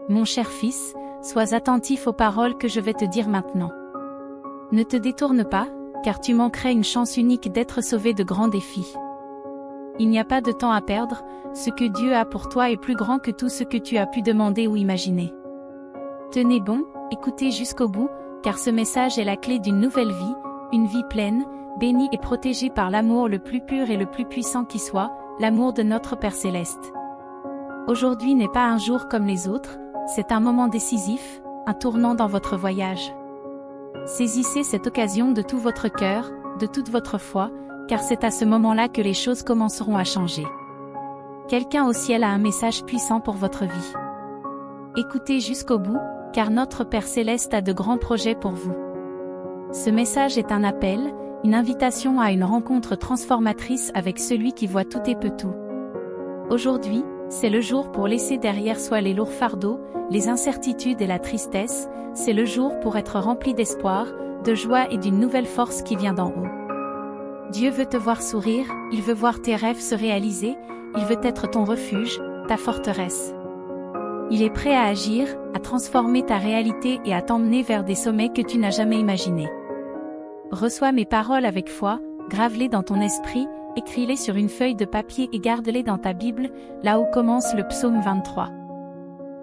Mon cher fils, sois attentif aux paroles que je vais te dire maintenant. Ne te détourne pas, car tu manquerais une chance unique d'être sauvé de grands défis. Il n'y a pas de temps à perdre, ce que Dieu a pour toi est plus grand que tout ce que tu as pu demander ou imaginer. Tenez bon, écoutez jusqu'au bout, car ce message est la clé d'une nouvelle vie, une vie pleine, bénie et protégée par l'amour le plus pur et le plus puissant qui soit, l'amour de notre Père Céleste. Aujourd'hui n'est pas un jour comme les autres, c'est un moment décisif, un tournant dans votre voyage. Saisissez cette occasion de tout votre cœur, de toute votre foi, car c'est à ce moment-là que les choses commenceront à changer. Quelqu'un au ciel a un message puissant pour votre vie. Écoutez jusqu'au bout, car notre Père Céleste a de grands projets pour vous. Ce message est un appel, une invitation à une rencontre transformatrice avec celui qui voit tout et peut tout. Aujourd'hui, c'est le jour pour laisser derrière soi les lourds fardeaux, les incertitudes et la tristesse, c'est le jour pour être rempli d'espoir, de joie et d'une nouvelle force qui vient d'en haut. Dieu veut te voir sourire, il veut voir tes rêves se réaliser, il veut être ton refuge, ta forteresse. Il est prêt à agir, à transformer ta réalité et à t'emmener vers des sommets que tu n'as jamais imaginés. Reçois mes paroles avec foi, grave-les dans ton esprit, écris-les sur une feuille de papier et garde-les dans ta Bible, là où commence le psaume 23.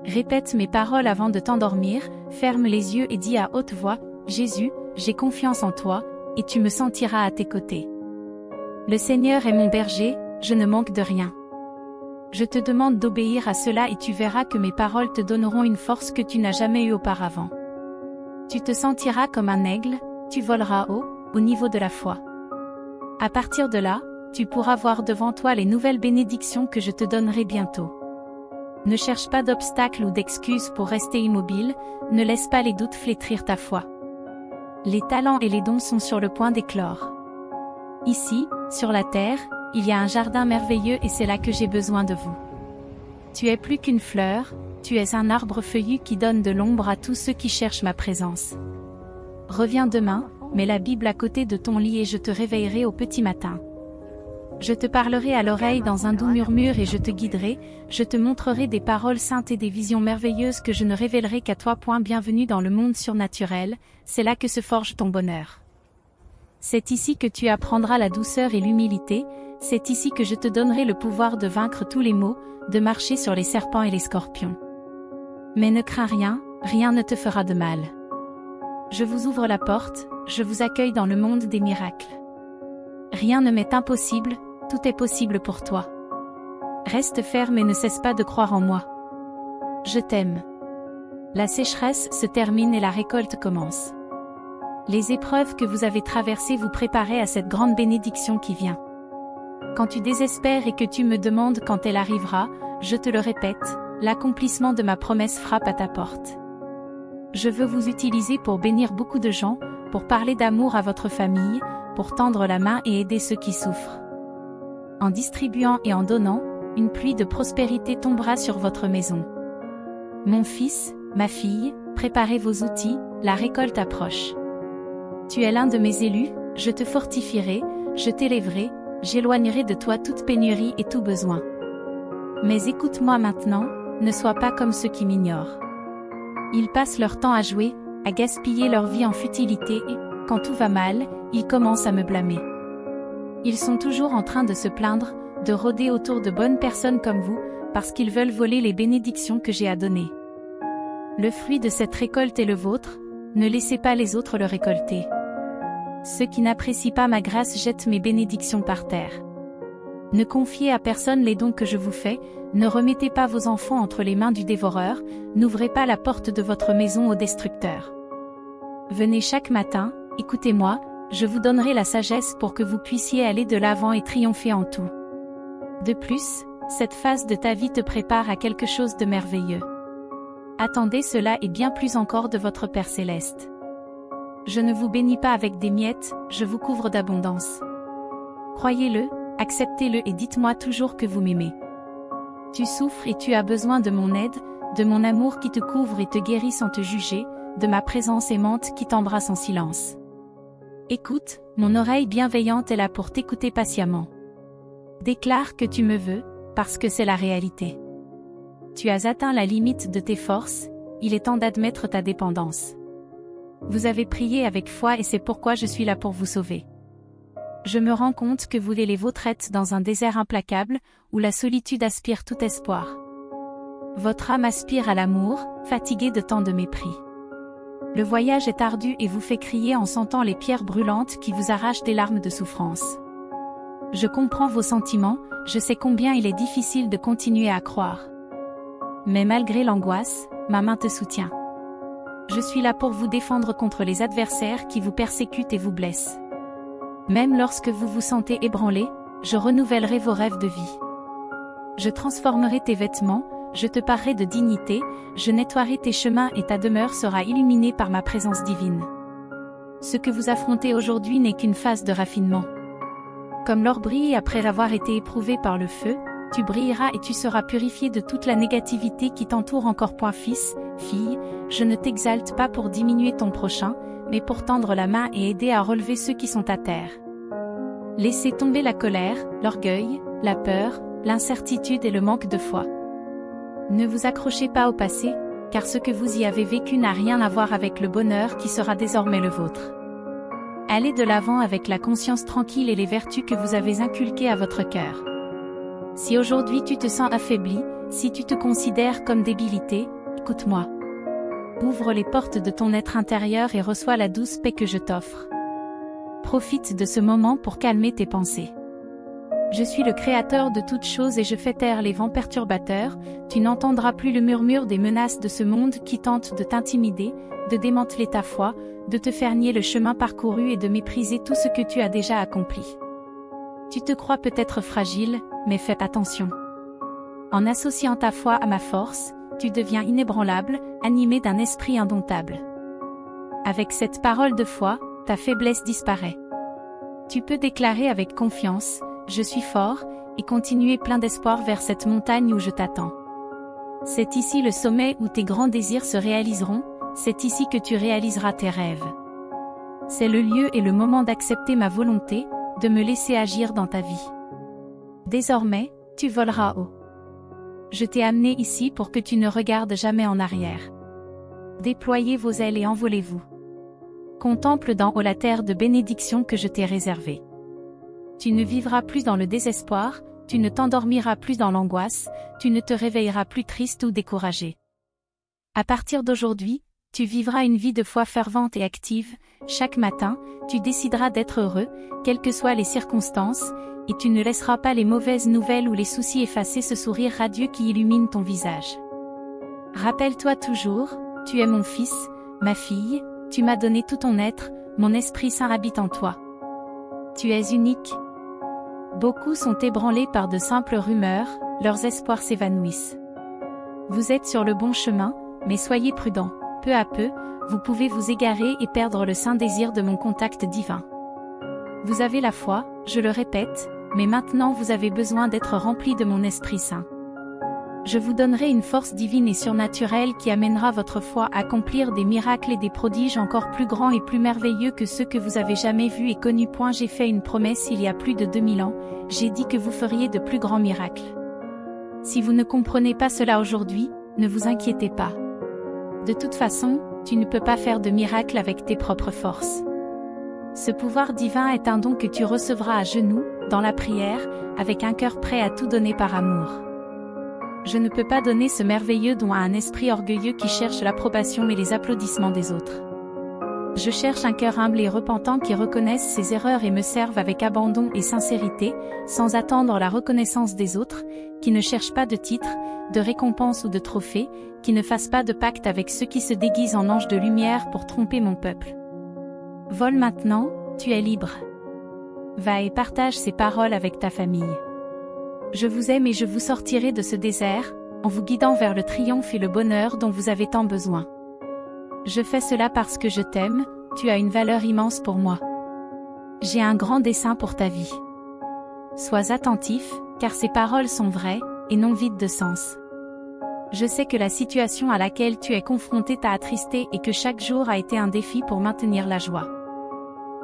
Répète mes paroles avant de t'endormir, ferme les yeux et dis à haute voix, « Jésus, j'ai confiance en toi, et tu me sentiras à tes côtés. Le Seigneur est mon berger, je ne manque de rien. Je te demande d'obéir à cela et tu verras que mes paroles te donneront une force que tu n'as jamais eue auparavant. Tu te sentiras comme un aigle, tu voleras haut, au niveau de la foi. À partir de là, tu pourras voir devant toi les nouvelles bénédictions que je te donnerai bientôt. Ne cherche pas d'obstacles ou d'excuses pour rester immobile, ne laisse pas les doutes flétrir ta foi. Les talents et les dons sont sur le point d'éclore. Ici, sur la terre, il y a un jardin merveilleux et c'est là que j'ai besoin de vous. Tu es plus qu'une fleur, tu es un arbre feuillu qui donne de l'ombre à tous ceux qui cherchent ma présence. Reviens demain, mets la Bible à côté de ton lit et je te réveillerai au petit matin. Je te parlerai à l'oreille dans un doux murmure et je te guiderai, je te montrerai des paroles saintes et des visions merveilleuses que je ne révélerai qu'à toi. Bienvenue dans le monde surnaturel, c'est là que se forge ton bonheur. C'est ici que tu apprendras la douceur et l'humilité, c'est ici que je te donnerai le pouvoir de vaincre tous les maux, de marcher sur les serpents et les scorpions. Mais ne crains rien, rien ne te fera de mal. Je vous ouvre la porte, je vous accueille dans le monde des miracles. Rien ne m'est impossible, tout est possible pour toi. Reste ferme et ne cesse pas de croire en moi. Je t'aime. La sécheresse se termine et la récolte commence. Les épreuves que vous avez traversées vous préparaient à cette grande bénédiction qui vient. Quand tu désespères et que tu me demandes quand elle arrivera, je te le répète, l'accomplissement de ma promesse frappe à ta porte. Je veux vous utiliser pour bénir beaucoup de gens, pour parler d'amour à votre famille, pour tendre la main et aider ceux qui souffrent. En distribuant et en donnant, une pluie de prospérité tombera sur votre maison. Mon fils, ma fille, préparez vos outils, la récolte approche. Tu es l'un de mes élus, je te fortifierai, je t'élèverai, j'éloignerai de toi toute pénurie et tout besoin. Mais écoute-moi maintenant, ne sois pas comme ceux qui m'ignorent. Ils passent leur temps à jouer, à gaspiller leur vie en futilité et, quand tout va mal, ils commencent à me blâmer. Ils sont toujours en train de se plaindre, de rôder autour de bonnes personnes comme vous, parce qu'ils veulent voler les bénédictions que j'ai à donner. Le fruit de cette récolte est le vôtre, ne laissez pas les autres le récolter. Ceux qui n'apprécient pas ma grâce jettent mes bénédictions par terre. Ne confiez à personne les dons que je vous fais, ne remettez pas vos enfants entre les mains du dévoreur, n'ouvrez pas la porte de votre maison au destructeur. Venez chaque matin, écoutez-moi, je vous donnerai la sagesse pour que vous puissiez aller de l'avant et triompher en tout. De plus, cette phase de ta vie te prépare à quelque chose de merveilleux. Attendez cela et bien plus encore de votre Père Céleste. Je ne vous bénis pas avec des miettes, je vous couvre d'abondance. Croyez-le, acceptez-le et dites-moi toujours que vous m'aimez. Tu souffres et tu as besoin de mon aide, de mon amour qui te couvre et te guérit sans te juger, de ma présence aimante qui t'embrasse en silence. Écoute, mon oreille bienveillante est là pour t'écouter patiemment. Déclare que tu me veux, parce que c'est la réalité. Tu as atteint la limite de tes forces, il est temps d'admettre ta dépendance. Vous avez prié avec foi et c'est pourquoi je suis là pour vous sauver. Je me rends compte que vous les vautrettes dans un désert implacable, où la solitude aspire tout espoir. Votre âme aspire à l'amour, fatiguée de tant de mépris. Le voyage est ardu et vous fait crier en sentant les pierres brûlantes qui vous arrachent des larmes de souffrance. Je comprends vos sentiments, je sais combien il est difficile de continuer à croire. Mais malgré l'angoisse, ma main te soutient. Je suis là pour vous défendre contre les adversaires qui vous persécutent et vous blessent. Même lorsque vous vous sentez ébranlé, je renouvellerai vos rêves de vie. Je transformerai tes vêtements, je te parerai de dignité, je nettoierai tes chemins et ta demeure sera illuminée par ma présence divine. Ce que vous affrontez aujourd'hui n'est qu'une phase de raffinement. Comme l'or brille après avoir été éprouvé par le feu, tu brilleras et tu seras purifié de toute la négativité qui t'entoure encore. Fils, fille, je ne t'exalte pas pour diminuer ton prochain, mais pour tendre la main et aider à relever ceux qui sont à terre. Laissez tomber la colère, l'orgueil, la peur, l'incertitude et le manque de foi. Ne vous accrochez pas au passé, car ce que vous y avez vécu n'a rien à voir avec le bonheur qui sera désormais le vôtre. Allez de l'avant avec la conscience tranquille et les vertus que vous avez inculquées à votre cœur. Si aujourd'hui tu te sens affaibli, si tu te considères comme débilité, écoute-moi. Ouvre les portes de ton être intérieur et reçois la douce paix que je t'offre. Profite de ce moment pour calmer tes pensées. Je suis le créateur de toutes choses et je fais taire les vents perturbateurs, tu n'entendras plus le murmure des menaces de ce monde qui tente de t'intimider, de démanteler ta foi, de te faire nier le chemin parcouru et de mépriser tout ce que tu as déjà accompli. Tu te crois peut-être fragile, mais fais attention. En associant ta foi à ma force, tu deviens inébranlable, animé d'un esprit indomptable. Avec cette parole de foi, ta faiblesse disparaît. Tu peux déclarer avec confiance, je suis fort, et continuer plein d'espoir vers cette montagne où je t'attends. C'est ici le sommet où tes grands désirs se réaliseront, c'est ici que tu réaliseras tes rêves. C'est le lieu et le moment d'accepter ma volonté, de me laisser agir dans ta vie. Désormais, tu voleras haut. Je t'ai amené ici pour que tu ne regardes jamais en arrière. Déployez vos ailes et envolez-vous. Contemple d'en haut la terre de bénédiction que je t'ai réservée. Tu ne vivras plus dans le désespoir, tu ne t'endormiras plus dans l'angoisse, tu ne te réveilleras plus triste ou découragé. À partir d'aujourd'hui, tu vivras une vie de foi fervente et active, chaque matin, tu décideras d'être heureux, quelles que soient les circonstances, et tu ne laisseras pas les mauvaises nouvelles ou les soucis effacer ce sourire radieux qui illumine ton visage. Rappelle-toi toujours, tu es mon fils, ma fille, tu m'as donné tout ton être, mon Esprit Saint habite en toi. Tu es unique. Beaucoup sont ébranlés par de simples rumeurs, leurs espoirs s'évanouissent. Vous êtes sur le bon chemin, mais soyez prudents. Peu à peu, vous pouvez vous égarer et perdre le saint désir de mon contact divin. Vous avez la foi, je le répète, mais maintenant vous avez besoin d'être rempli de mon Esprit Saint. Je vous donnerai une force divine et surnaturelle qui amènera votre foi à accomplir des miracles et des prodiges encore plus grands et plus merveilleux que ceux que vous avez jamais vus et connus. J'ai fait une promesse il y a plus de 2000 ans, j'ai dit que vous feriez de plus grands miracles. Si vous ne comprenez pas cela aujourd'hui, ne vous inquiétez pas. De toute façon, tu ne peux pas faire de miracle avec tes propres forces. Ce pouvoir divin est un don que tu recevras à genoux, dans la prière, avec un cœur prêt à tout donner par amour. Je ne peux pas donner ce merveilleux don à un esprit orgueilleux qui cherche l'approbation et les applaudissements des autres. Je cherche un cœur humble et repentant qui reconnaisse ses erreurs et me serve avec abandon et sincérité, sans attendre la reconnaissance des autres, qui ne cherche pas de titres, de récompenses ou de trophées, qui ne fasse pas de pacte avec ceux qui se déguisent en anges de lumière pour tromper mon peuple. Vole maintenant, tu es libre. Va et partage ces paroles avec ta famille. Je vous aime et je vous sortirai de ce désert, en vous guidant vers le triomphe et le bonheur dont vous avez tant besoin. Je fais cela parce que je t'aime, tu as une valeur immense pour moi. J'ai un grand dessein pour ta vie. Sois attentif, car ces paroles sont vraies, et non vides de sens. Je sais que la situation à laquelle tu es confronté t'a attristé et que chaque jour a été un défi pour maintenir la joie.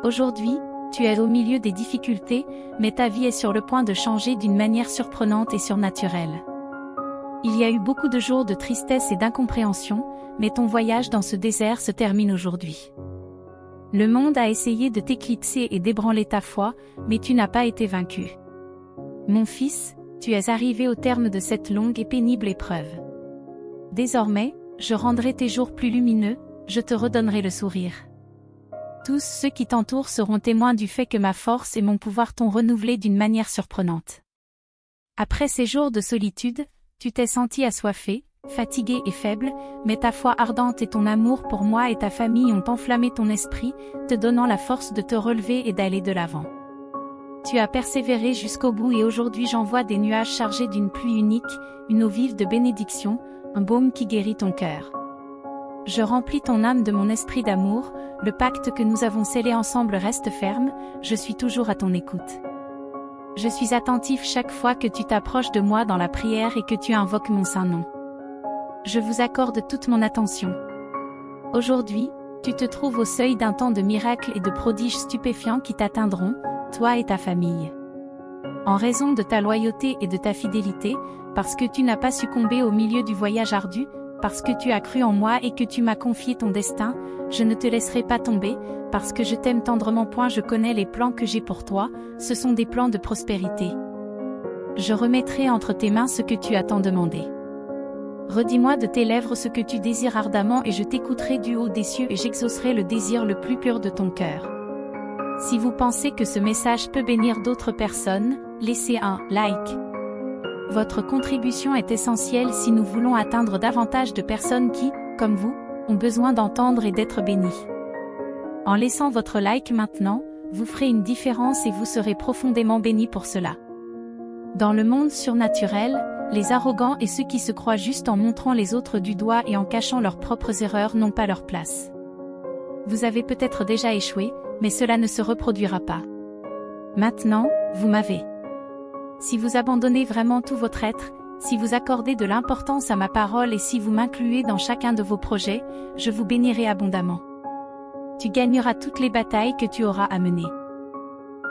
Aujourd'hui, tu es au milieu des difficultés, mais ta vie est sur le point de changer d'une manière surprenante et surnaturelle. Il y a eu beaucoup de jours de tristesse et d'incompréhension, mais ton voyage dans ce désert se termine aujourd'hui. Le monde a essayé de t'éclipser et d'ébranler ta foi, mais tu n'as pas été vaincu. Mon fils, tu es arrivé au terme de cette longue et pénible épreuve. Désormais, je rendrai tes jours plus lumineux, je te redonnerai le sourire. Tous ceux qui t'entourent seront témoins du fait que ma force et mon pouvoir t'ont renouvelé d'une manière surprenante. Après ces jours de solitude, tu t'es senti assoiffé, fatigué et faible, mais ta foi ardente et ton amour pour moi et ta famille ont enflammé ton esprit, te donnant la force de te relever et d'aller de l'avant. Tu as persévéré jusqu'au bout et aujourd'hui j'envoie des nuages chargés d'une pluie unique, une eau vive de bénédiction, un baume qui guérit ton cœur. Je remplis ton âme de mon esprit d'amour, le pacte que nous avons scellé ensemble reste ferme, je suis toujours à ton écoute. Je suis attentif chaque fois que tu t'approches de moi dans la prière et que tu invoques mon saint nom. Je vous accorde toute mon attention. Aujourd'hui, tu te trouves au seuil d'un temps de miracles et de prodiges stupéfiants qui t'atteindront, toi et ta famille. En raison de ta loyauté et de ta fidélité, parce que tu n'as pas succombé au milieu du voyage ardu, parce que tu as cru en moi et que tu m'as confié ton destin, je ne te laisserai pas tomber, parce que je t'aime tendrement. Je connais les plans que j'ai pour toi, ce sont des plans de prospérité. Je remettrai entre tes mains ce que tu as tant demandé. Redis-moi de tes lèvres ce que tu désires ardemment et je t'écouterai du haut des cieux et j'exaucerai le désir le plus pur de ton cœur. Si vous pensez que ce message peut bénir d'autres personnes, laissez un like. Votre contribution est essentielle si nous voulons atteindre davantage de personnes qui, comme vous, ont besoin d'entendre et d'être bénies. En laissant votre like maintenant, vous ferez une différence et vous serez profondément bénis pour cela. Dans le monde surnaturel, les arrogants et ceux qui se croient justes en montrant les autres du doigt et en cachant leurs propres erreurs n'ont pas leur place. Vous avez peut-être déjà échoué, mais cela ne se reproduira pas. Maintenant, vous m'avez. Si vous abandonnez vraiment tout votre être, si vous accordez de l'importance à ma parole et si vous m'incluez dans chacun de vos projets, je vous bénirai abondamment. Tu gagneras toutes les batailles que tu auras à mener.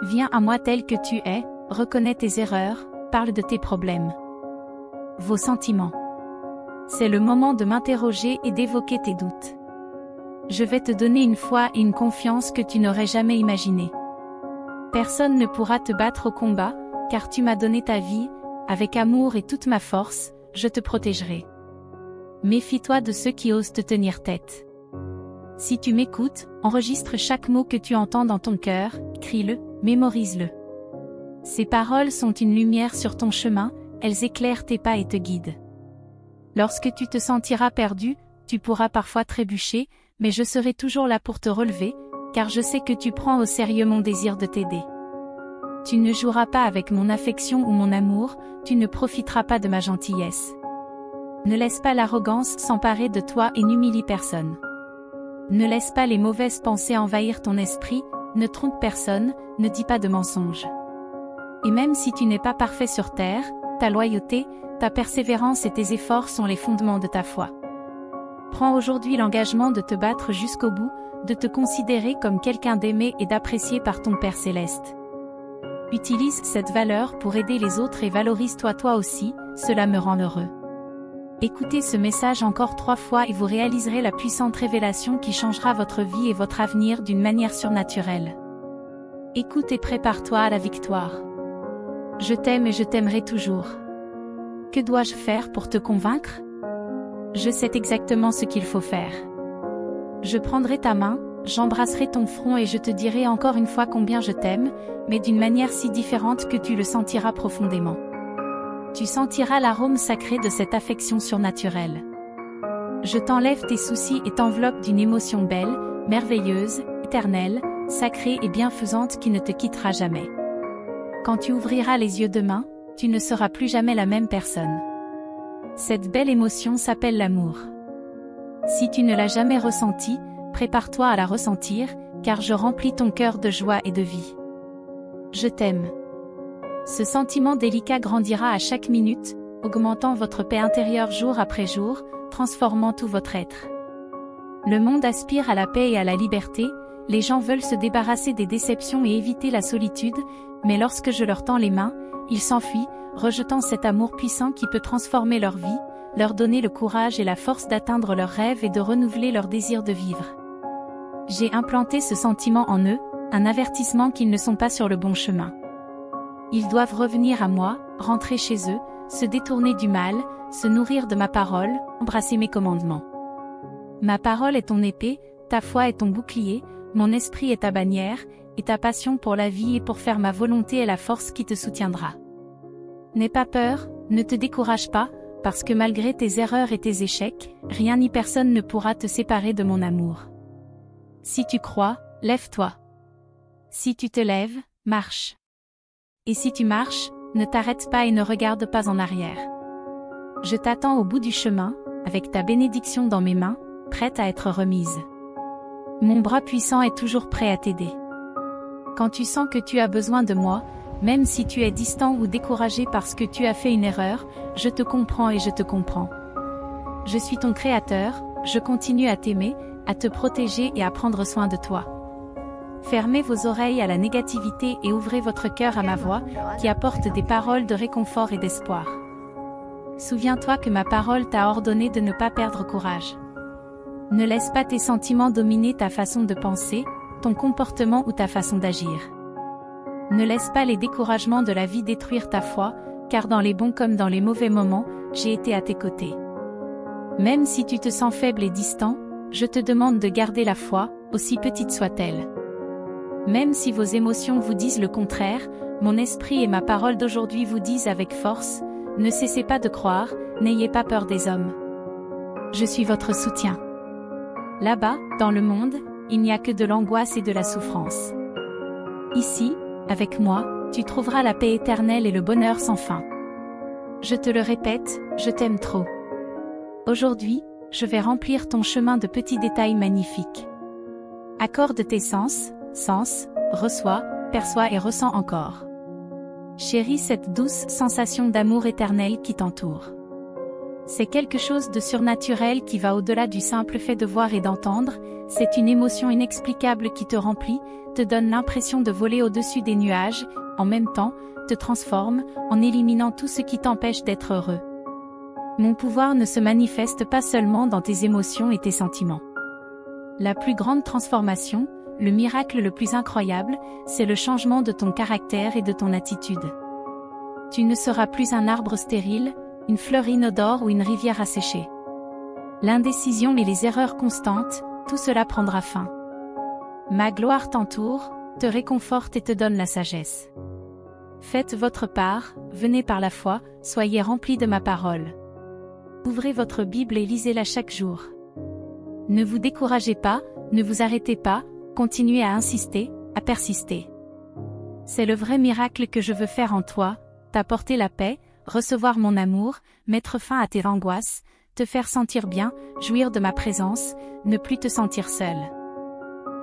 Viens à moi tel que tu es, reconnais tes erreurs, parle de tes problèmes. Vos sentiments. C'est le moment de m'interroger et d'évoquer tes doutes. Je vais te donner une foi et une confiance que tu n'aurais jamais imaginées. Personne ne pourra te battre au combat, car tu m'as donné ta vie, avec amour et toute ma force, je te protégerai. Méfie-toi de ceux qui osent te tenir tête. Si tu m'écoutes, enregistre chaque mot que tu entends dans ton cœur, crie-le, mémorise-le. Ces paroles sont une lumière sur ton chemin, elles éclairent tes pas et te guident. Lorsque tu te sentiras perdu, tu pourras parfois trébucher, mais je serai toujours là pour te relever, car je sais que tu prends au sérieux mon désir de t'aider. Tu ne joueras pas avec mon affection ou mon amour, tu ne profiteras pas de ma gentillesse. Ne laisse pas l'arrogance s'emparer de toi et n'humilie personne. Ne laisse pas les mauvaises pensées envahir ton esprit, ne trompe personne, ne dis pas de mensonges. Et même si tu n'es pas parfait sur terre, ta loyauté, ta persévérance et tes efforts sont les fondements de ta foi. Prends aujourd'hui l'engagement de te battre jusqu'au bout, de te considérer comme quelqu'un d'aimé et d'apprécié par ton Père Céleste. Utilise cette valeur pour aider les autres et valorise-toi toi aussi, cela me rend heureux. Écoutez ce message encore 3 fois et vous réaliserez la puissante révélation qui changera votre vie et votre avenir d'une manière surnaturelle. Écoute et prépare-toi à la victoire. Je t'aime et je t'aimerai toujours. Que dois-je faire pour te convaincre? Je sais exactement ce qu'il faut faire. Je prendrai ta main, j'embrasserai ton front et je te dirai encore une fois combien je t'aime, mais d'une manière si différente que tu le sentiras profondément. Tu sentiras l'arôme sacré de cette affection surnaturelle. Je t'enlève tes soucis et t'enveloppe d'une émotion belle, merveilleuse, éternelle, sacrée et bienfaisante qui ne te quittera jamais. Quand tu ouvriras les yeux demain, tu ne seras plus jamais la même personne. Cette belle émotion s'appelle l'amour. Si tu ne l'as jamais ressentie, prépare-toi à la ressentir, car je remplis ton cœur de joie et de vie. Je t'aime. Ce sentiment délicat grandira à chaque minute, augmentant votre paix intérieure jour après jour, transformant tout votre être. Le monde aspire à la paix et à la liberté, les gens veulent se débarrasser des déceptions et éviter la solitude, mais lorsque je leur tends les mains, ils s'enfuient, rejetant cet amour puissant qui peut transformer leur vie, leur donner le courage et la force d'atteindre leurs rêves et de renouveler leur désir de vivre. J'ai implanté ce sentiment en eux, un avertissement qu'ils ne sont pas sur le bon chemin. Ils doivent revenir à moi, rentrer chez eux, se détourner du mal, se nourrir de ma parole, embrasser mes commandements. Ma parole est ton épée, ta foi est ton bouclier, mon esprit est ta bannière, et ta passion pour la vie et pour faire ma volonté est la force qui te soutiendra. N'aie pas peur, ne te décourage pas, parce que malgré tes erreurs et tes échecs, rien ni personne ne pourra te séparer de mon amour. Si tu crois, lève-toi. Si tu te lèves, marche. Et si tu marches, ne t'arrête pas et ne regarde pas en arrière. Je t'attends au bout du chemin, avec ta bénédiction dans mes mains, prête à être remise. Mon bras puissant est toujours prêt à t'aider. Quand tu sens que tu as besoin de moi, même si tu es distant ou découragé parce que tu as fait une erreur, je te comprends et je te comprends. Je suis ton créateur, je continue à t'aimer, à te protéger et à prendre soin de toi. Fermez vos oreilles à la négativité et ouvrez votre cœur à ma voix, qui apporte des paroles de réconfort et d'espoir. Souviens-toi que ma parole t'a ordonné de ne pas perdre courage. Ne laisse pas tes sentiments dominer ta façon de penser, ton comportement ou ta façon d'agir. Ne laisse pas les découragements de la vie détruire ta foi, car dans les bons comme dans les mauvais moments, j'ai été à tes côtés. Même si tu te sens faible et distant, je te demande de garder la foi, aussi petite soit-elle. Même si vos émotions vous disent le contraire, mon esprit et ma parole d'aujourd'hui vous disent avec force, ne cessez pas de croire, n'ayez pas peur des hommes. Je suis votre soutien. Là-bas, dans le monde, il n'y a que de l'angoisse et de la souffrance. Ici, avec moi, tu trouveras la paix éternelle et le bonheur sans fin. Je te le répète, je t'aime trop. Aujourd'hui, je vais remplir ton chemin de petits détails magnifiques. Accorde tes sens, reçois, perçois et ressens encore. Chéris cette douce sensation d'amour éternel qui t'entoure. C'est quelque chose de surnaturel qui va au-delà du simple fait de voir et d'entendre, c'est une émotion inexplicable qui te remplit, te donne l'impression de voler au-dessus des nuages, en même temps, te transforme, en éliminant tout ce qui t'empêche d'être heureux. Mon pouvoir ne se manifeste pas seulement dans tes émotions et tes sentiments. La plus grande transformation, le miracle le plus incroyable, c'est le changement de ton caractère et de ton attitude. Tu ne seras plus un arbre stérile, une fleur inodore ou une rivière asséchée. L'indécision et les erreurs constantes, tout cela prendra fin. Ma gloire t'entoure, te réconforte et te donne la sagesse. Faites votre part, venez par la foi, soyez remplis de ma parole. Ouvrez votre Bible et lisez-la chaque jour. Ne vous découragez pas, ne vous arrêtez pas, continuez à insister, à persister. C'est le vrai miracle que je veux faire en toi, t'apporter la paix, recevoir mon amour, mettre fin à tes angoisses, te faire sentir bien, jouir de ma présence, ne plus te sentir seul.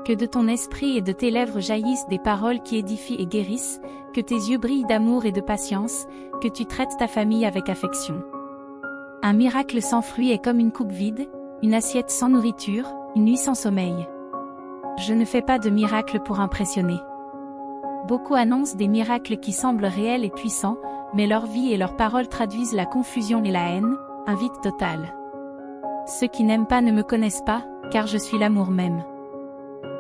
Que de ton esprit et de tes lèvres jaillissent des paroles qui édifient et guérissent, que tes yeux brillent d'amour et de patience, que tu traites ta famille avec affection. Un miracle sans fruit est comme une coupe vide, une assiette sans nourriture, une nuit sans sommeil. Je ne fais pas de miracles pour impressionner. Beaucoup annoncent des miracles qui semblent réels et puissants, mais leur vie et leurs paroles traduisent la confusion et la haine, un vide total. Ceux qui n'aiment pas ne me connaissent pas, car je suis l'amour même.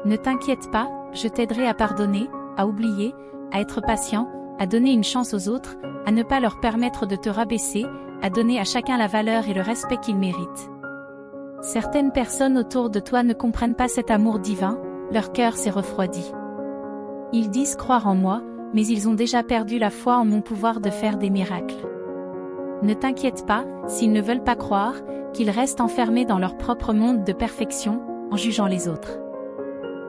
Ne t'inquiète pas, je t'aiderai à pardonner, à oublier, à être patient, à donner une chance aux autres, à ne pas leur permettre de te rabaisser, à donner à chacun la valeur et le respect qu'il mérite. Certaines personnes autour de toi ne comprennent pas cet amour divin, leur cœur s'est refroidi. Ils disent croire en moi, mais ils ont déjà perdu la foi en mon pouvoir de faire des miracles. Ne t'inquiète pas, s'ils ne veulent pas croire, qu'ils restent enfermés dans leur propre monde de perfection, en jugeant les autres.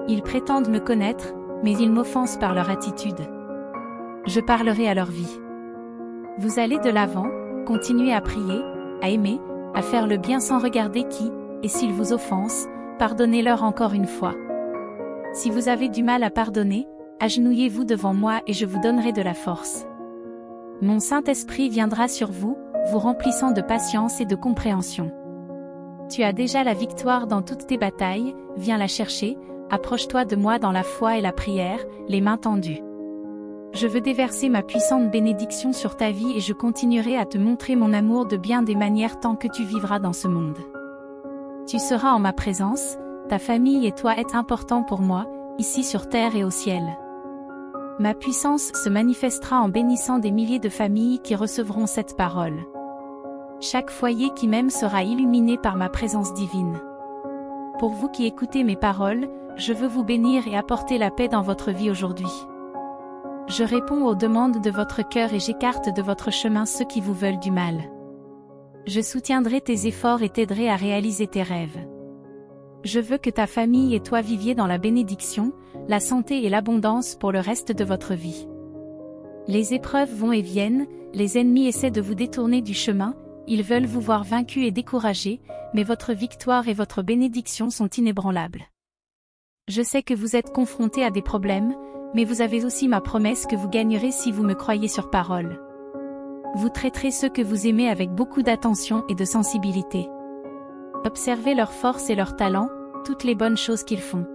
Ils prétendent me connaître, mais ils m'offensent par leur attitude. Je parlerai à leur vie. Vous allez de l'avant, continuez à prier, à aimer, à faire le bien sans regarder qui, et s'ils vous offensent, pardonnez-leur encore une fois. Si vous avez du mal à pardonner, agenouillez-vous devant moi et je vous donnerai de la force. Mon Saint-Esprit viendra sur vous, vous remplissant de patience et de compréhension. Tu as déjà la victoire dans toutes tes batailles, viens la chercher, approche-toi de moi dans la foi et la prière, les mains tendues. Je veux déverser ma puissante bénédiction sur ta vie et je continuerai à te montrer mon amour de bien des manières tant que tu vivras dans ce monde. Tu seras en ma présence, ta famille et toi êtes importants pour moi, ici sur terre et au ciel. Ma puissance se manifestera en bénissant des milliers de familles qui recevront cette parole. Chaque foyer qui m'aime sera illuminé par ma présence divine. Pour vous qui écoutez mes paroles, je veux vous bénir et apporter la paix dans votre vie aujourd'hui. Je réponds aux demandes de votre cœur et j'écarte de votre chemin ceux qui vous veulent du mal. Je soutiendrai tes efforts et t'aiderai à réaliser tes rêves. Je veux que ta famille et toi viviez dans la bénédiction, la santé et l'abondance pour le reste de votre vie. Les épreuves vont et viennent, les ennemis essaient de vous détourner du chemin, ils veulent vous voir vaincu et découragé, mais votre victoire et votre bénédiction sont inébranlables. Je sais que vous êtes confrontés à des problèmes, mais vous avez aussi ma promesse que vous gagnerez si vous me croyez sur parole. Vous traiterez ceux que vous aimez avec beaucoup d'attention et de sensibilité. Observez leurs forces et leurs talents, toutes les bonnes choses qu'ils font.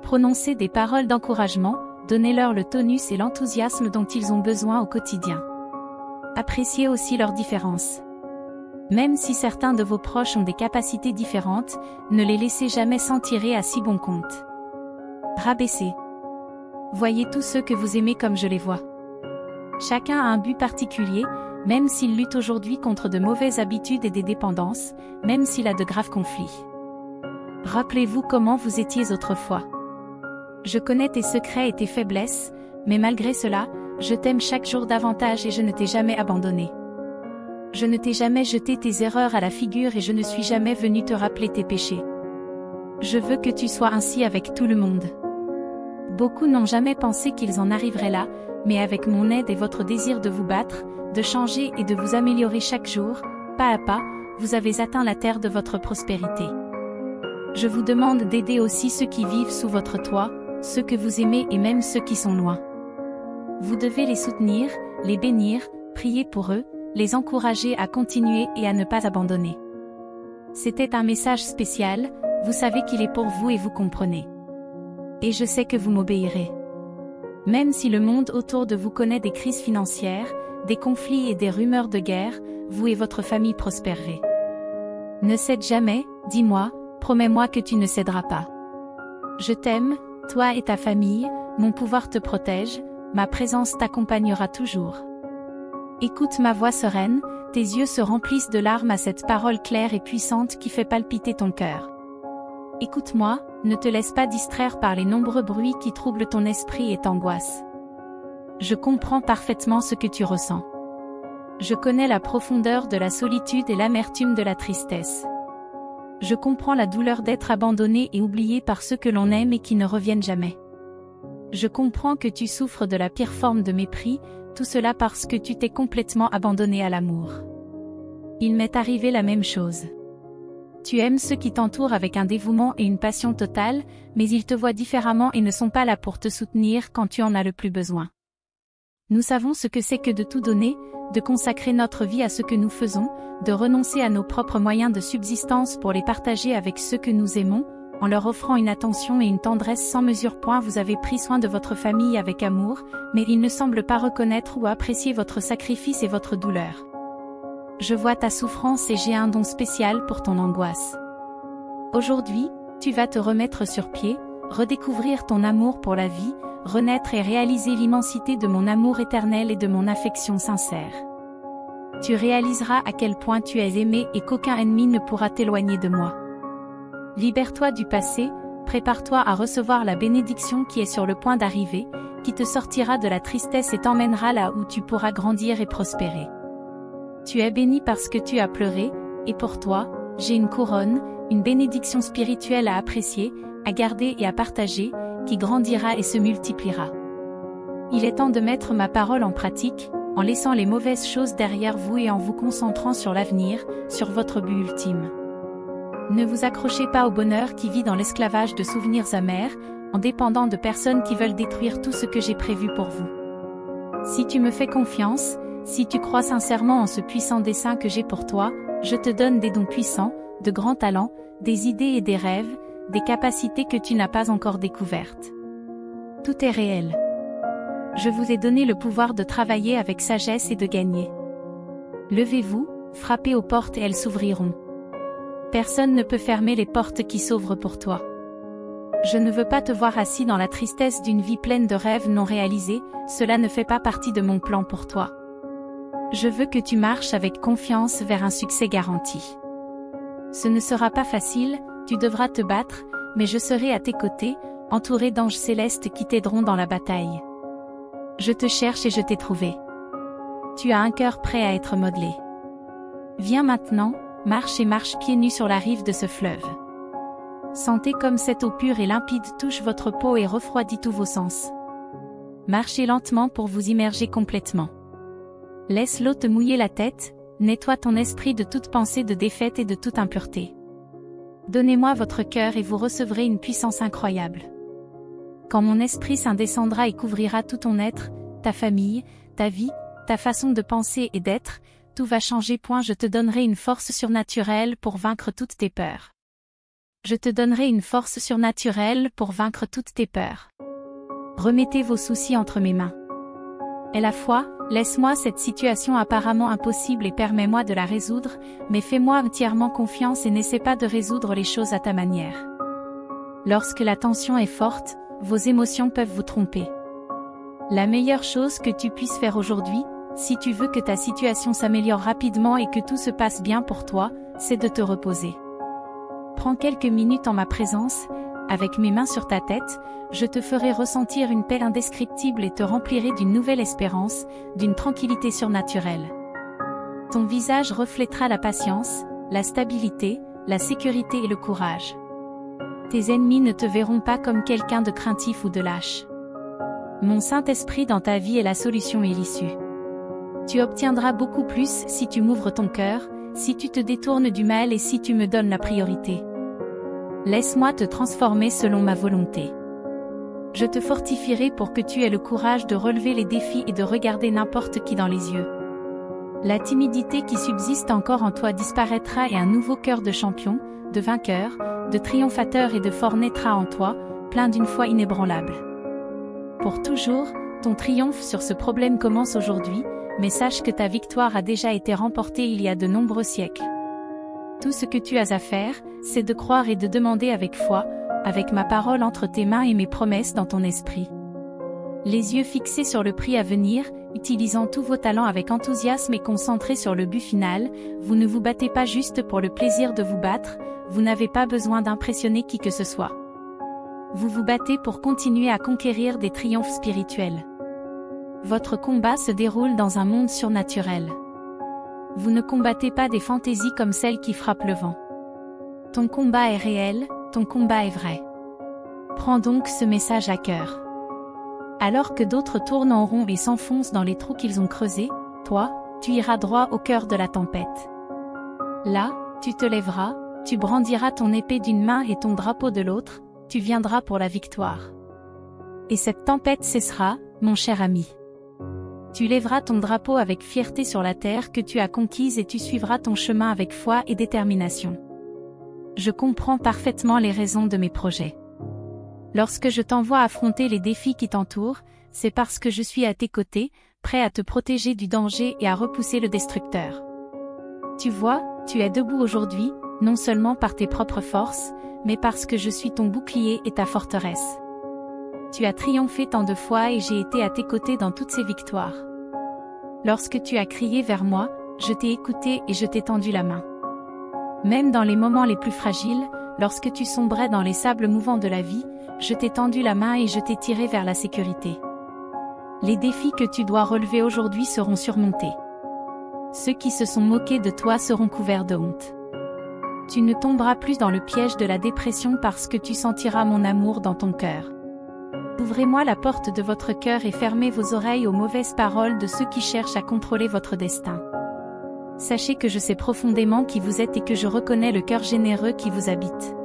Prononcez des paroles d'encouragement, donnez-leur le tonus et l'enthousiasme dont ils ont besoin au quotidien. Appréciez aussi leurs différences. Même si certains de vos proches ont des capacités différentes, ne les laissez jamais s'en tirer à si bon compte. Rabaissez. Voyez tous ceux que vous aimez comme je les vois. Chacun a un but particulier, même s'il lutte aujourd'hui contre de mauvaises habitudes et des dépendances, même s'il a de graves conflits. Rappelez-vous comment vous étiez autrefois. Je connais tes secrets et tes faiblesses, mais malgré cela, je t'aime chaque jour davantage et je ne t'ai jamais abandonné. Je ne t'ai jamais jeté tes erreurs à la figure et je ne suis jamais venu te rappeler tes péchés. Je veux que tu sois ainsi avec tout le monde. Beaucoup n'ont jamais pensé qu'ils en arriveraient là, mais avec mon aide et votre désir de vous battre, de changer et de vous améliorer chaque jour, pas à pas, vous avez atteint la terre de votre prospérité. Je vous demande d'aider aussi ceux qui vivent sous votre toit, ceux que vous aimez et même ceux qui sont loin. Vous devez les soutenir, les bénir, prier pour eux, les encourager à continuer et à ne pas abandonner. C'était un message spécial, vous savez qu'il est pour vous et vous comprenez. Et je sais que vous m'obéirez. Même si le monde autour de vous connaît des crises financières, des conflits et des rumeurs de guerre, vous et votre famille prospérerez. Ne cède jamais, dis-moi, promets-moi que tu ne céderas pas. Je t'aime, toi et ta famille, mon pouvoir te protège, ma présence t'accompagnera toujours. Écoute ma voix sereine, tes yeux se remplissent de larmes à cette parole claire et puissante qui fait palpiter ton cœur. Écoute-moi, ne te laisse pas distraire par les nombreux bruits qui troublent ton esprit et t'angoissent. Je comprends parfaitement ce que tu ressens. Je connais la profondeur de la solitude et l'amertume de la tristesse. Je comprends la douleur d'être abandonné et oublié par ceux que l'on aime et qui ne reviennent jamais. Je comprends que tu souffres de la pire forme de mépris, tout cela parce que tu t'es complètement abandonné à l'amour. Il m'est arrivé la même chose. Tu aimes ceux qui t'entourent avec un dévouement et une passion totale, mais ils te voient différemment et ne sont pas là pour te soutenir quand tu en as le plus besoin. Nous savons ce que c'est que de tout donner, de consacrer notre vie à ce que nous faisons, de renoncer à nos propres moyens de subsistance pour les partager avec ceux que nous aimons, en leur offrant une attention et une tendresse sans mesure. Vous avez pris soin de votre famille avec amour, mais ils ne semblent pas reconnaître ou apprécier votre sacrifice et votre douleur. Je vois ta souffrance et j'ai un don spécial pour ton angoisse. Aujourd'hui, tu vas te remettre sur pied, redécouvrir ton amour pour la vie, renaître et réaliser l'immensité de mon amour éternel et de mon affection sincère. Tu réaliseras à quel point tu es aimé et qu'aucun ennemi ne pourra t'éloigner de moi. Libère-toi du passé, prépare-toi à recevoir la bénédiction qui est sur le point d'arriver, qui te sortira de la tristesse et t'emmènera là où tu pourras grandir et prospérer. Tu es béni parce que tu as pleuré, et pour toi, j'ai une couronne, une bénédiction spirituelle à apprécier, à garder et à partager, qui grandira et se multipliera. Il est temps de mettre ma parole en pratique, en laissant les mauvaises choses derrière vous et en vous concentrant sur l'avenir, sur votre but ultime. Ne vous accrochez pas au bonheur qui vit dans l'esclavage de souvenirs amers, en dépendant de personnes qui veulent détruire tout ce que j'ai prévu pour vous. Si tu me fais confiance, si tu crois sincèrement en ce puissant dessein que j'ai pour toi, je te donne des dons puissants, de grands talents, des idées et des rêves, des capacités que tu n'as pas encore découvertes. Tout est réel. Je vous ai donné le pouvoir de travailler avec sagesse et de gagner. Levez-vous, frappez aux portes et elles s'ouvriront. Personne ne peut fermer les portes qui s'ouvrent pour toi. Je ne veux pas te voir assis dans la tristesse d'une vie pleine de rêves non réalisés, cela ne fait pas partie de mon plan pour toi. Je veux que tu marches avec confiance vers un succès garanti. Ce ne sera pas facile, tu devras te battre, mais je serai à tes côtés, entouré d'anges célestes qui t'aideront dans la bataille. Je te cherche et je t'ai trouvé. Tu as un cœur prêt à être modelé. Viens maintenant, marche et marche pieds nus sur la rive de ce fleuve. Sentez comme cette eau pure et limpide touche votre peau et refroidit tous vos sens. Marchez lentement pour vous immerger complètement. Laisse l'eau te mouiller la tête, nettoie ton esprit de toute pensée de défaite et de toute impureté. Donnez-moi votre cœur et vous recevrez une puissance incroyable. Quand mon Esprit Saint descendra et couvrira tout ton être, ta famille, ta vie, ta façon de penser et d'être, tout va changer. Je te donnerai une force surnaturelle pour vaincre toutes tes peurs. Je te donnerai une force surnaturelle pour vaincre toutes tes peurs. Remettez vos soucis entre mes mains. Aie la foi, laisse-moi cette situation apparemment impossible et permets-moi de la résoudre, mais fais-moi entièrement confiance et n'essaie pas de résoudre les choses à ta manière. Lorsque la tension est forte, vos émotions peuvent vous tromper. La meilleure chose que tu puisses faire aujourd'hui, si tu veux que ta situation s'améliore rapidement et que tout se passe bien pour toi, c'est de te reposer. Prends quelques minutes en ma présence, avec mes mains sur ta tête, je te ferai ressentir une paix indescriptible et te remplirai d'une nouvelle espérance, d'une tranquillité surnaturelle. Ton visage reflètera la patience, la stabilité, la sécurité et le courage. Tes ennemis ne te verront pas comme quelqu'un de craintif ou de lâche. Mon Saint-Esprit dans ta vie est la solution et l'issue. Tu obtiendras beaucoup plus si tu m'ouvres ton cœur, si tu te détournes du mal et si tu me donnes la priorité. Laisse-moi te transformer selon ma volonté. Je te fortifierai pour que tu aies le courage de relever les défis et de regarder n'importe qui dans les yeux. La timidité qui subsiste encore en toi disparaîtra et un nouveau cœur de champion, de vainqueur, de triomphateur et de fort naîtra en toi, plein d'une foi inébranlable. Pour toujours, ton triomphe sur ce problème commence aujourd'hui, mais sache que ta victoire a déjà été remportée il y a de nombreux siècles. Tout ce que tu as à faire, c'est de croire et de demander avec foi, avec ma parole entre tes mains et mes promesses dans ton esprit. Les yeux fixés sur le prix à venir, utilisant tous vos talents avec enthousiasme et concentrés sur le but final, vous ne vous battez pas juste pour le plaisir de vous battre, vous n'avez pas besoin d'impressionner qui que ce soit. Vous vous battez pour continuer à conquérir des triomphes spirituels. Votre combat se déroule dans un monde surnaturel. Vous ne combattez pas des fantaisies comme celles qui frappent le vent. Ton combat est réel, ton combat est vrai. Prends donc ce message à cœur. Alors que d'autres tournent en rond et s'enfoncent dans les trous qu'ils ont creusés, toi, tu iras droit au cœur de la tempête. Là, tu te lèveras, tu brandiras ton épée d'une main et ton drapeau de l'autre, tu viendras pour la victoire. Et cette tempête cessera, mon cher ami. Tu lèveras ton drapeau avec fierté sur la terre que tu as conquise et tu suivras ton chemin avec foi et détermination. Je comprends parfaitement les raisons de mes projets. Lorsque je t'envoie affronter les défis qui t'entourent, c'est parce que je suis à tes côtés, prêt à te protéger du danger et à repousser le destructeur. Tu vois, tu es debout aujourd'hui, non seulement par tes propres forces, mais parce que je suis ton bouclier et ta forteresse. Tu as triomphé tant de fois et j'ai été à tes côtés dans toutes ces victoires. Lorsque tu as crié vers moi, je t'ai écouté et je t'ai tendu la main. Même dans les moments les plus fragiles, lorsque tu sombrais dans les sables mouvants de la vie, je t'ai tendu la main et je t'ai tiré vers la sécurité. Les défis que tu dois relever aujourd'hui seront surmontés. Ceux qui se sont moqués de toi seront couverts de honte. Tu ne tomberas plus dans le piège de la dépression parce que tu sentiras mon amour dans ton cœur. Ouvrez-moi la porte de votre cœur et fermez vos oreilles aux mauvaises paroles de ceux qui cherchent à contrôler votre destin. Sachez que je sais profondément qui vous êtes et que je reconnais le cœur généreux qui vous habite.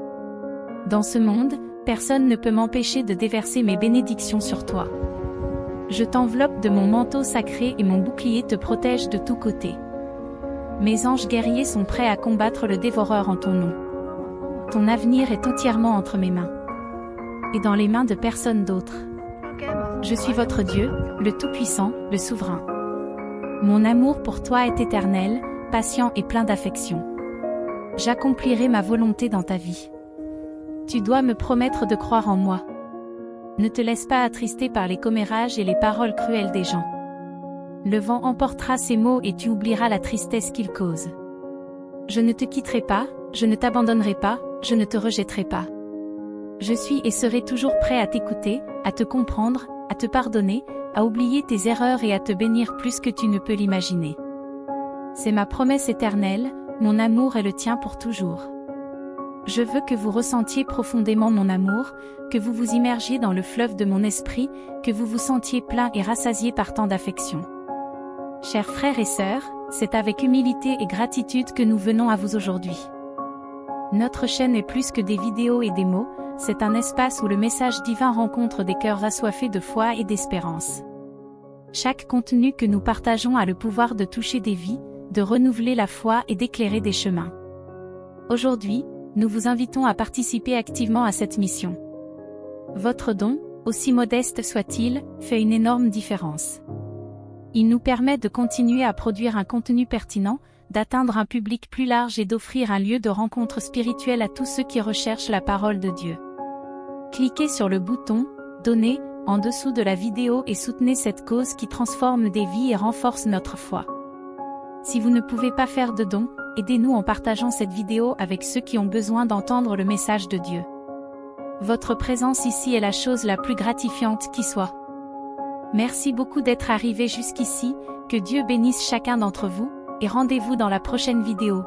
Dans ce monde, personne ne peut m'empêcher de déverser mes bénédictions sur toi. Je t'enveloppe de mon manteau sacré et mon bouclier te protège de tous côtés. Mes anges guerriers sont prêts à combattre le dévoreur en ton nom. Ton avenir est entièrement entre mes mains. Et dans les mains de personne d'autre. Je suis votre Dieu, le Tout-Puissant, le Souverain. Mon amour pour toi est éternel, patient et plein d'affection. J'accomplirai ma volonté dans ta vie. Tu dois me promettre de croire en moi. Ne te laisse pas attrister par les commérages et les paroles cruelles des gens. Le vent emportera ces mots et tu oublieras la tristesse qu'ils causent. Je ne te quitterai pas, je ne t'abandonnerai pas, je ne te rejetterai pas. Je suis et serai toujours prêt à t'écouter, à te comprendre, à te pardonner, à oublier tes erreurs et à te bénir plus que tu ne peux l'imaginer. C'est ma promesse éternelle, mon amour est le tien pour toujours. Je veux que vous ressentiez profondément mon amour, que vous vous immergiez dans le fleuve de mon esprit, que vous vous sentiez plein et rassasié par tant d'affection. Chers frères et sœurs, c'est avec humilité et gratitude que nous venons à vous aujourd'hui. Notre chaîne est plus que des vidéos et des mots, c'est un espace où le message divin rencontre des cœurs assoiffés de foi et d'espérance. Chaque contenu que nous partageons a le pouvoir de toucher des vies, de renouveler la foi et d'éclairer des chemins. Aujourd'hui, nous vous invitons à participer activement à cette mission. Votre don, aussi modeste soit-il, fait une énorme différence. Il nous permet de continuer à produire un contenu pertinent, d'atteindre un public plus large et d'offrir un lieu de rencontre spirituelle à tous ceux qui recherchent la parole de Dieu. Cliquez sur le bouton « Donner » en dessous de la vidéo et soutenez cette cause qui transforme des vies et renforce notre foi. Si vous ne pouvez pas faire de dons, aidez-nous en partageant cette vidéo avec ceux qui ont besoin d'entendre le message de Dieu. Votre présence ici est la chose la plus gratifiante qui soit. Merci beaucoup d'être arrivé jusqu'ici, que Dieu bénisse chacun d'entre vous, et rendez-vous dans la prochaine vidéo.